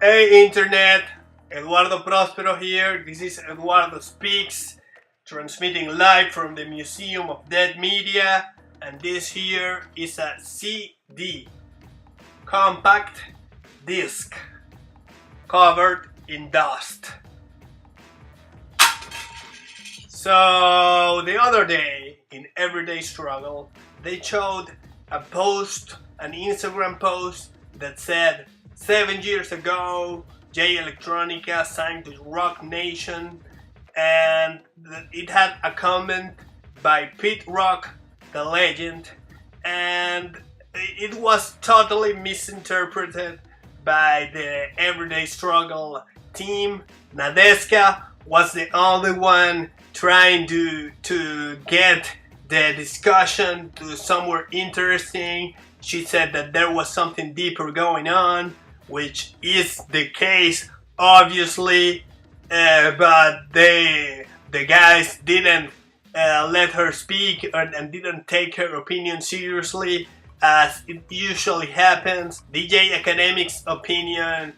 Hey Internet, Eduardo Prospero here. This is Eduardo Speaks, transmitting live from the Museum of Dead Media, and this here is a CD, compact disc, covered in dust. So the other day in Everyday Struggle, they showed a post, an Instagram post that said 7 years ago, Jay Electronica signed to Rock Nation, and it had a comment by Pete Rock, the legend, and it was totally misinterpreted by the Everyday Struggle team. Nadeska was the only one trying to get the discussion to somewhere interesting. She said that there was something deeper going on, which is the case, obviously, but the guys didn't let her speak and didn't take her opinion seriously, as it usually happens. DJ Academic's opinion,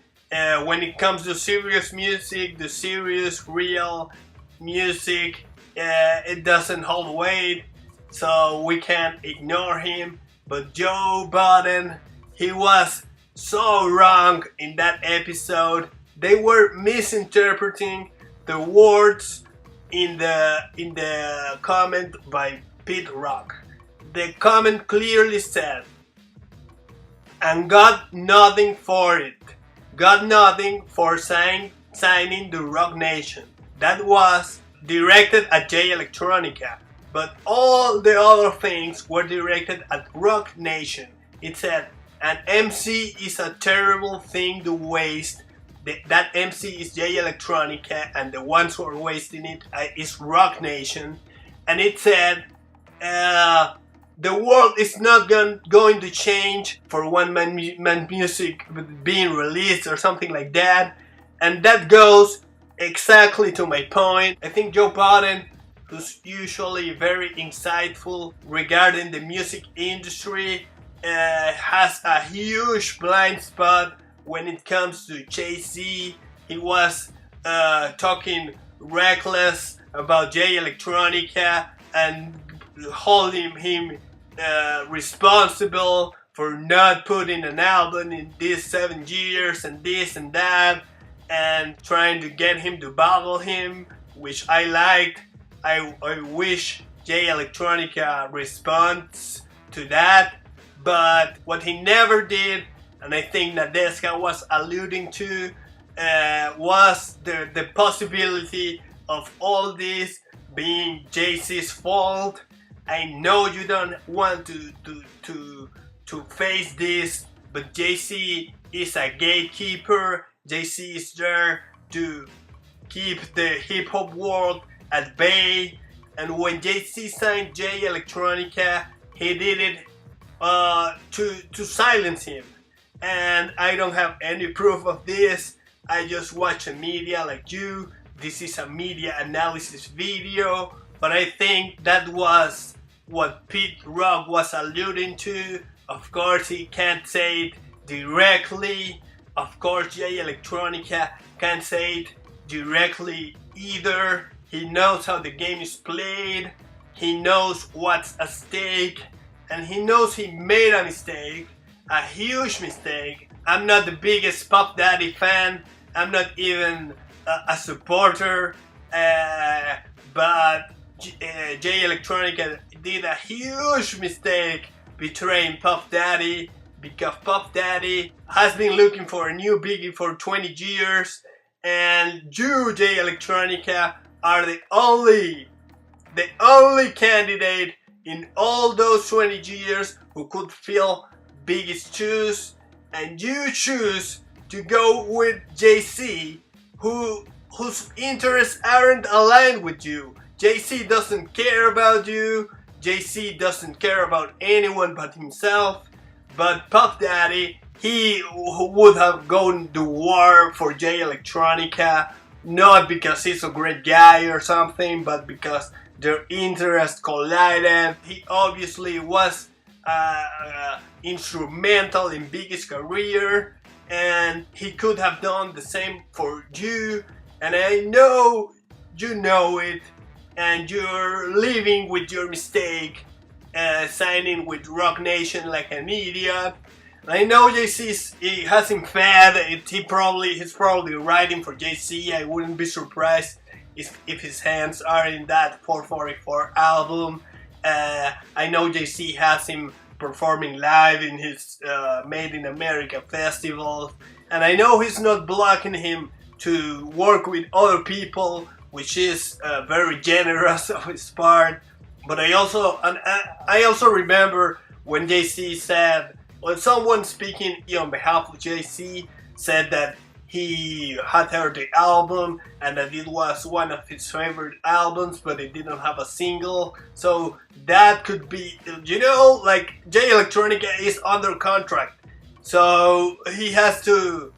when it comes to serious music, the serious, real music, it doesn't hold weight, so we can't ignore him. But Joe Budden, he was so wrong in that episode. They were misinterpreting the words in the comment by Pete Rock. The comment clearly said, "and got nothing for it. Got nothing for signing the Rock Nation." That was directed at Jay Electronica, but all the other things were directed at Rock Nation. It said, "An MC is a terrible thing to waste." That MC is Jay Electronica, and the ones who are wasting it is Rock Nation. And it said, the world is not going to change for one man music being released or something like that. And that goes exactly to my point. I think Joe Budden, who's usually very insightful regarding the music industry, has a huge blind spot when it comes to Jay-Z. He was talking reckless about Jay Electronica and holding him responsible for not putting an album in these 7 years and this and that, and trying to get him to bottle him, which I liked. I wish Jay Electronica responds to that. But what he never did, and I think Nadeska was alluding to, was the possibility of all this being Jay-Z's fault. I know you don't want to face this, but Jay-Z is a gatekeeper. Jay-Z is there to keep the hip-hop world at bay. And when Jay-Z signed Jay Electronica, he did it to silence him. And I don't have any proof of this. I just watch a media like you. This is a media analysis video, but I think that was what Pete Rock was alluding to. Of course, he can't say it directly. Of course, Jay Electronica can't say it directly either. He knows how the game is played. He knows what's at stake. And he knows he made a mistake, a huge mistake. I'm not the biggest Puff Daddy fan. I'm not even a supporter. But Jay Electronica did a huge mistake betraying Puff Daddy, because Puff Daddy has been looking for a new biggie for 20 years. And you, Jay Electronica, are the only candidate in all those 20 years who could fill Biggie's shoes, and you choose to go with Jay-Z, whose interests aren't aligned with you. Jay-Z doesn't care about you. Jay-Z doesn't care about anyone but himself. But Puff Daddy, he would have gone to war for Jay Electronica, not because he's a great guy or something, but because their interests collided. He obviously was instrumental in Biggie's career, and he could have done the same for you, and I know you know it, and you're living with your mistake, signing with Rock Nation like an idiot. I know JC he has him fed. He's probably writing for JC. I wouldn't be surprised if his hands are in that 444 album. I know JC has him performing live in his Made in America festivals, and I know he's not blocking him to work with other people, which is very generous of his part. But I also remember when JC said, when someone speaking on behalf of JC said that he had heard the album and that it was one of his favorite albums, but it didn't have a single. So that could be, like Jay Electronica is under contract, so he has to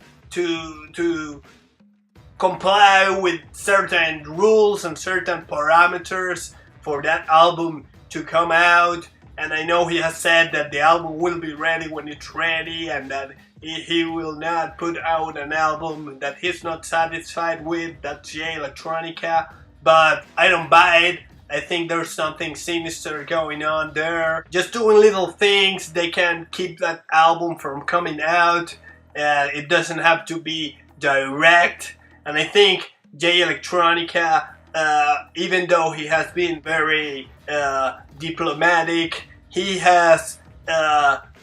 comply with certain rules and certain parameters for that album to come out. And I know he has said that the album will be ready when it's ready, and that he will not put out an album that he's not satisfied with. That's Jay Electronica, but I don't buy it. I think there's something sinister going on there. Just doing little things, they can keep that album from coming out. It doesn't have to be direct. And I think Jay Electronica, even though he has been very diplomatic, he has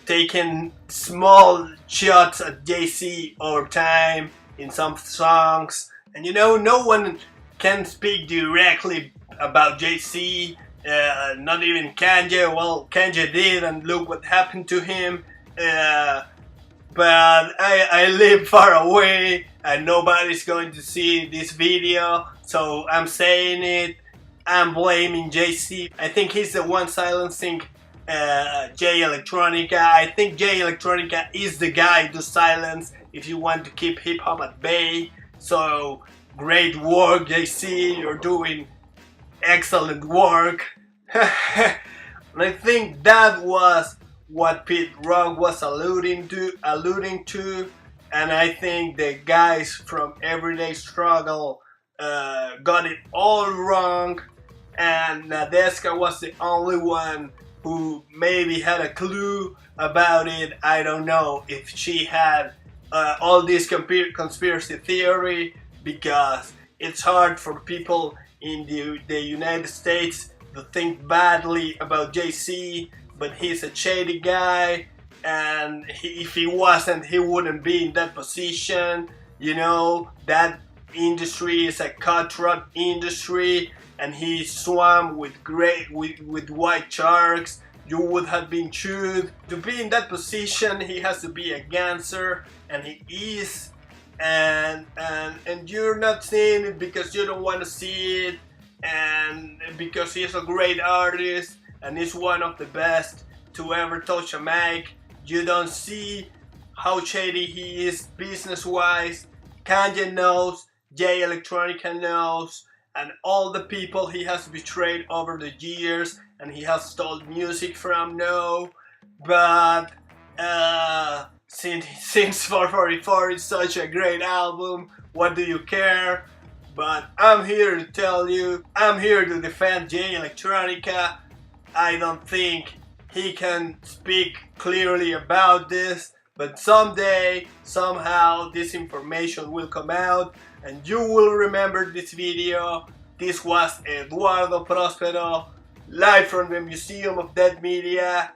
taken small shots at JC over time in some songs. And no one can speak directly about JC, not even Kanye. Well, Kanye did, and look what happened to him. But I live far away, and nobody's going to see this video, so I'm saying it. I'm blaming JC. I think he's the one silencing Jay Electronica. I think Jay Electronica is the guy to silence if you want to keep hip hop at bay. So great work, JC. You're doing excellent work. And I think that was what Pete Rock was alluding to, and I think the guys from Everyday Struggle got it all wrong, and Nadeska was the only one who maybe had a clue about it. I don't know if she had all this conspiracy theory, because it's hard for people in the United States to think badly about JC, but he's a shady guy, and if he wasn't, he wouldn't be in that position. That industry is a cutthroat industry, and he swam with white sharks. You would have been chewed. To be in that position, he has to be a gangster, and he is. And you're not seeing it because you don't want to see it, and because he's a great artist and he's one of the best to ever touch a mic. You don't see how shady he is business-wise. Kanye knows, Jay Electronica knows, and all the people he has betrayed over the years and he has stolen music from know. But since 444 is such a great album, what do you care? But I'm here to tell you, I'm here to defend Jay Electronica. I don't think he can speak clearly about this, but someday, somehow, this information will come out and you will remember this video. This was Eduardo Prospero, live from the Museum of Dead Media.